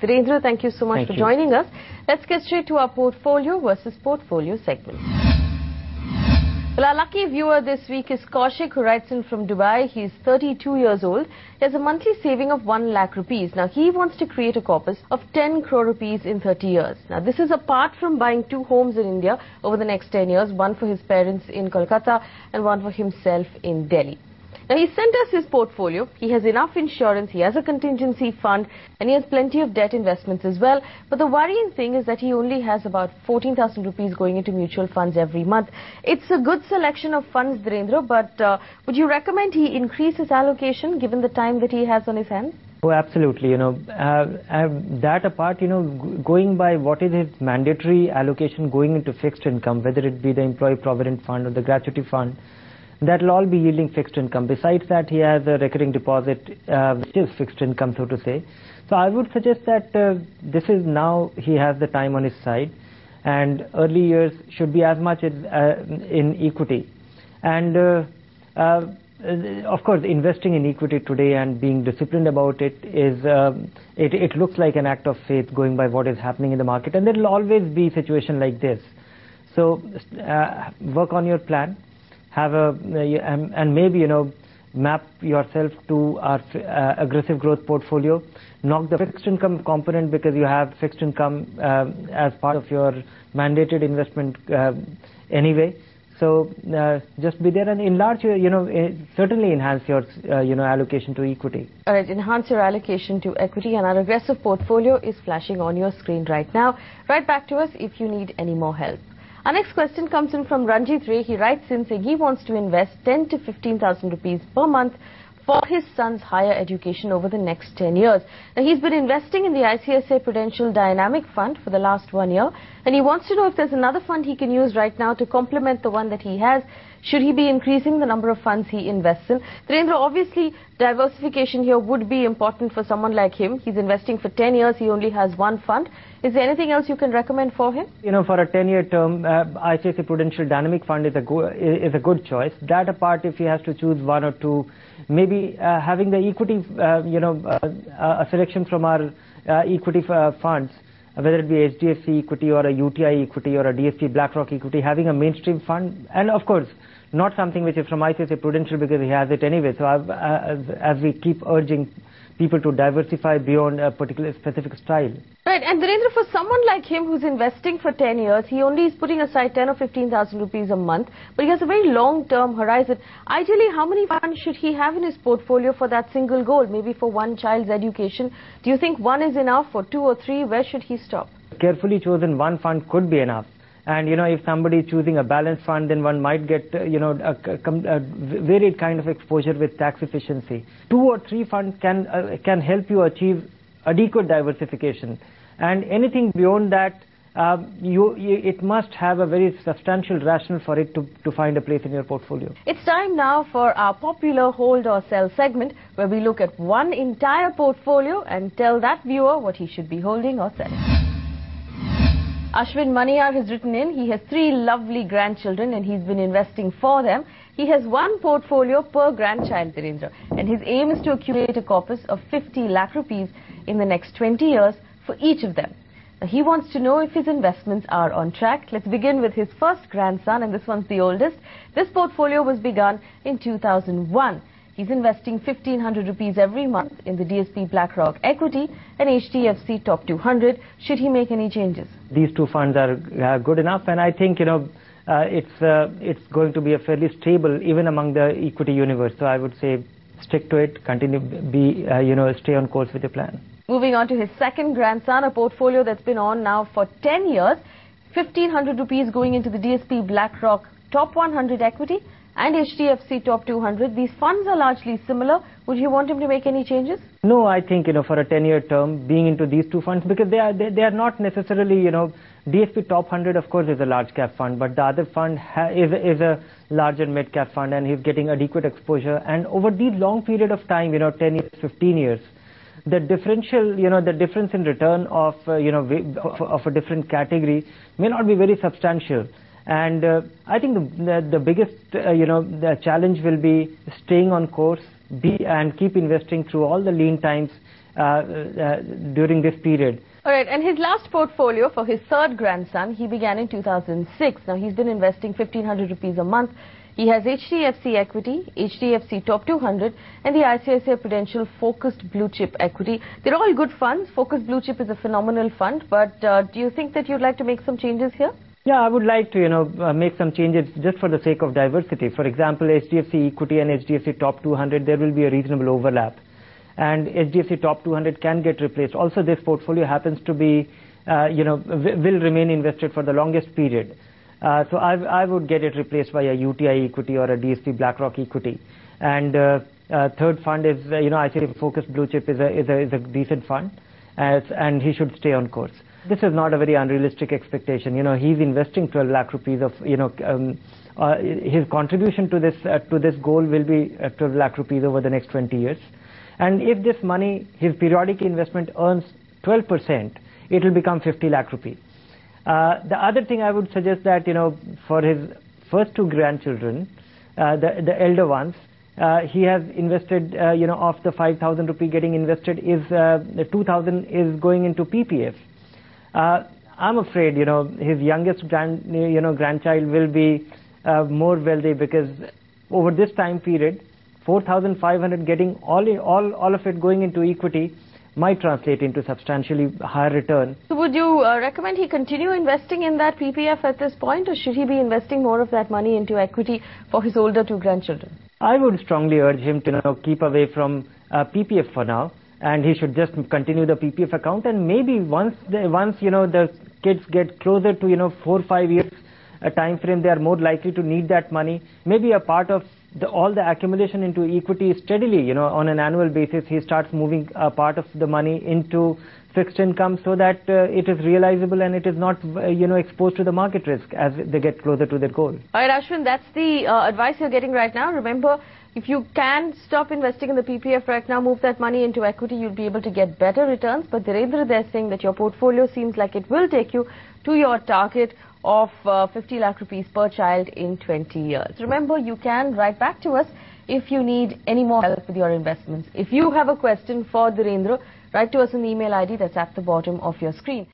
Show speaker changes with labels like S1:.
S1: Dhirendra, thank you so much for joining us. Let's get straight to our portfolio versus portfolio segment. Well, our lucky viewer this week is Kaushik, who writes in from Dubai. He's 32 years old. He has a monthly saving of 1 lakh rupees. Now, he wants to create a corpus of 10 crore rupees in 30 years. Now, this is apart from buying 2 homes in India over the next 10 years, one for his parents in Kolkata and one for himself in Delhi. Now, he sent us his portfolio. He has enough insurance, he has a contingency fund, and he has plenty of debt investments as well. But the worrying thing is that he only has about 14,000 rupees going into mutual funds every month. It's a good selection of funds, Dhirendra, but would you recommend he increase his allocation given the time that he has on his hands?
S2: Oh, absolutely. That apart, going by what is his mandatory allocation going into fixed income, whether it be the employee provident fund or the gratuity fund, that will all be yielding fixed income. Besides that, he has a recurring deposit, which is fixed income, so to say. So I would suggest that this is now he has the time on his side, and early years should be as much in equity. And of course, investing in equity today and being disciplined about it is it looks like an act of faith going by what is happening in the market, and there will always be a situation like this. So work on your plan. Have and maybe map yourself to our aggressive growth portfolio. Knock the fixed income component because you have fixed income as part of your mandated investment anyway. So just be there and enlarge your, certainly enhance your allocation to equity.
S1: All right, enhance your allocation to equity, and our aggressive portfolio is flashing on your screen right now. Write back to us if you need any more help. Our next question comes in from Ranjit Ray. He writes in saying he wants to invest 10 to 15,000 rupees per month for his son's higher education over the next 10 years. Now, he's been investing in the ICICI Prudential Dynamic Fund for the last 1 year, and he wants to know if there's another fund he can use right now to complement the one that he has. Should he be increasing the number of funds he invests in? Dhirendra, obviously, diversification here would be important for someone like him. He's investing for 10 years. He only has one fund. Is there anything else you can recommend for him?
S2: For a 10-year term, ICICI Prudential Dynamic Fund is a good choice. That apart, if he has to choose one or two, maybe having the equity, a selection from our equity funds, whether it be HDFC equity or a UTI equity or a DSP BlackRock equity, having a mainstream fund, and of course, not something which is from ICICI Prudential because he has it anyway. So as we keep urging people to diversify beyond a particular specific style.
S1: Right, and Dhirendra, for someone like him who's investing for 10 years, he only is putting aside 10 or 15,000 rupees a month, but he has a very long-term horizon. Ideally, how many funds should he have in his portfolio for that single goal, maybe for one child's education? Do you think one is enough, or 2 or 3? Where should he stop?
S2: Carefully chosen one fund could be enough. And if somebody is choosing a balanced fund, then one might get a varied kind of exposure with tax efficiency. 2 or 3 funds can help you achieve adequate diversification, and anything beyond that, it must have a very substantial rationale for it to find a place in your portfolio. It's
S1: time now for our popular hold or sell segment, where we look at one entire portfolio and tell that viewer what he should be holding or selling. Ashwin Maniyar has written in. He has 3 lovely grandchildren and he's been investing for them. He has one portfolio per grandchild, Dhirendra, and his aim is to accumulate a corpus of 50 lakh rupees in the next 20 years for each of them. Now, he wants to know if his investments are on track. Let's begin with his first grandson, and this one's the oldest. This portfolio was begun in 2001. He's investing 1,500 rupees every month in the DSP BlackRock Equity and HDFC Top 200. Should he make any changes?
S2: These 2 funds are good enough, and I think it's going to be a fairly stable even among the equity universe. So I would say stick to it, continue, stay on course with your plan.
S1: Moving on to his second grandson, a portfolio that's been on now for 10 years. 1,500 rupees going into the DSP BlackRock Top 100 Equity and HDFC Top 200. These funds are largely similar. Would you want him to make any changes?
S2: No, I think for a 10-year term, being into these 2 funds, because they are not necessarily DSP Top 100 of course is a large cap fund, but the other fund is a larger mid cap fund, and he's getting adequate exposure. And over these long period of time, 10 years, 15 years, the differential, the difference in return of of a different category may not be very substantial. And I think the biggest the challenge will be staying on course, and keep investing through all the lean times, during this period.
S1: All right, and his last portfolio for his third grandson, he began in 2006. Now, he's been investing 1,500 rupees a month. He has HDFC Equity, HDFC Top 200, and the ICICI Prudential Focused Blue Chip Equity. They're all good funds. Focused Blue Chip is a phenomenal fund, but do you think that you'd like to make some changes here?
S2: Yeah, I would like to, make some changes just for the sake of diversity. For example, HDFC Equity and HDFC Top 200, there will be a reasonable overlap. And HDFC Top 200 can get replaced. Also, this portfolio happens to be, will remain invested for the longest period. So I would get it replaced by a UTI equity or a DSP BlackRock equity. And third fund is, ICICI Focused Blue Chip is a decent fund, and he should stay on course. This is not a very unrealistic expectation. He's investing 12 lakh rupees of, his contribution to this goal will be 12 lakh rupees over the next 20 years. And if this money, his periodic investment earns 12%, it will become 50 lakh rupees. The other thing I would suggest that, for his first two grandchildren, the elder ones, he has invested, of the 5,000 rupee getting invested is, the 2,000 is going into PPF. I'm afraid, his youngest grandchild will be more wealthy, because over this time period, 4,500 getting all of it going into equity might translate into substantially higher return. So
S1: would you recommend he continue investing in that PPF at this point, or should he be investing more of that money into equity for his older two grandchildren?
S2: I would strongly urge him to keep away from PPF for now, and he should just continue the PPF account, and maybe once the kids get closer to 4 or 5 years a time frame, they are more likely to need that money. Maybe a part of all the accumulation into equity steadily, on an annual basis, he starts moving a part of the money into fixed income, so that it is realizable and it is not, exposed to the market risk as they get closer to their goal. All
S1: right, Ashwin, that's the advice you're getting right now. Remember, if you can stop investing in the PPF right now, move that money into equity, you'll be able to get better returns. But Dhirendra, they're saying that your portfolio seems like it will take you to your target of 50 lakh rupees per child in 20 years. Remember, you can write back to us if you need any more help with your investments. If you have a question for Dhirendra, write to us on the email ID that's at the bottom of your screen.